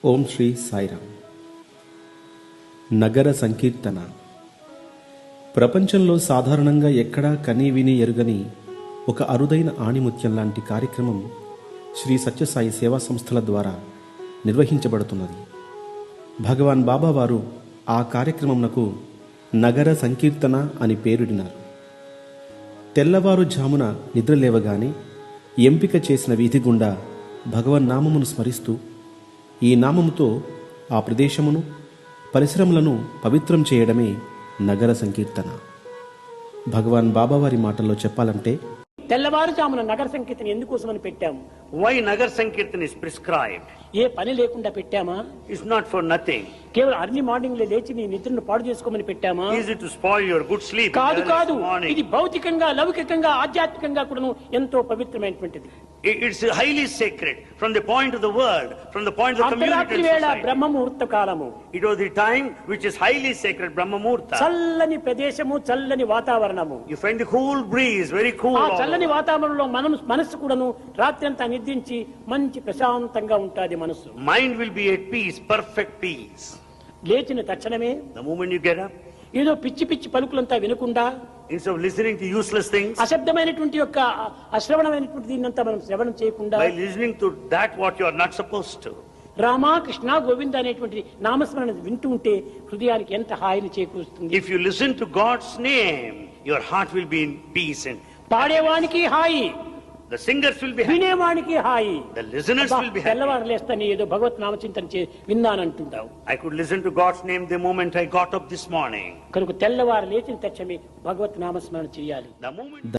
ఓం శ్రీ సాయిరామ్. నగర సంకీర్తన. ప్రపంచంలో సాధారణంగా ఎక్కడా కనీ విని ఎరుగని ఒక అరుదైన ఆణిముత్యం లాంటి కార్యక్రమం శ్రీ సత్యసాయి సేవా సంస్థల ద్వారా నిర్వహించబడుతున్నది. భగవాన్ బాబా వారు ఆ కార్యక్రమంకు నగర సంకీర్తన అని పేరిడినారు. తెల్లవారుజామున నిద్రలేవగానే ఎంపిక చేసిన వీధి గుండా భగవన్నామమును స్మరిస్తూ ఈ నామముతో ఆ ప్రదేశమును పరిసరములను పవిత్రం చేయడమే నగర సంకీర్తన. భగవాన్ బాబావారి మాటల్లో చెప్పాలంటే, తెల్లవారుజామున నగర సంకీర్తన ఎందుకోసమని పెట్టాము? Why Nagar Sankirtan is prescribed? ఏ పని లేకుండా పెట్టామా? It's not for nothing. కేవలం అర్లీ మార్నింగ్ లో లేచి నీ నిద్రను పాడు చేసుకోమని పెట్టామా? Is it to spoil your good sleep? కాదు కాదు, Early morning. ఇది భౌతికంగా, లౌకికంగా, ఆధ్యాత్మికంగా కూడాను ఎంతో పవిత్రమైనటువంటిది. It's highly sacred from the point of the world, from the point of the అర్ధరాత్రి community వేళ and society. బ్రహ్మ ముహూర్త కాలము. It was the time which is highly sacred, Brahma Muhurta. చల్లని ప్రదేశము, చల్లని వాతావరణము. You find the cool breeze, very cool. ఆ all చల్లని over. వాతావరణంలో మనస్సు కూడాను రాత్రి అంతా నిద్రించి మంచి ప్రశాంతంగా ఉంటుంది మనస్సు. Mind will be at peace, perfect peace. లేచిన తక్షణమే The moment you get up, ఏదో పిచ్చి పిచ్చి పలుకులంతా వినకుండా, instead of listening to useless things, అశబ్దమైనటువంటి యొక్క అశ్రవణమైనటువంటి దీన్నంతా మనం శ్రవణం చేయకుండా, by listening to that what you are not supposed to, Rama Krishna Govinda అనేటువంటి నామస్మరణ వింటూ ఉంటే హృదయానికి ఎంత హాయిని చేకూరుస్తుంది. if you listen to God's name, your heart will be in peace and పాడేవానికి hi, the singers will be happy. వినేవానికి hi. The listeners will be happy. తెల్లవారు లేస్తాను ఏదో భగవత్ నామచింతన విన్నానంటుంటావు. I could listen to God's name the moment I got up this morning. కనుక తెల్లవారు లేచిన తక్షణమే భగవత్ నామస్మరణ చేయాలి. The moment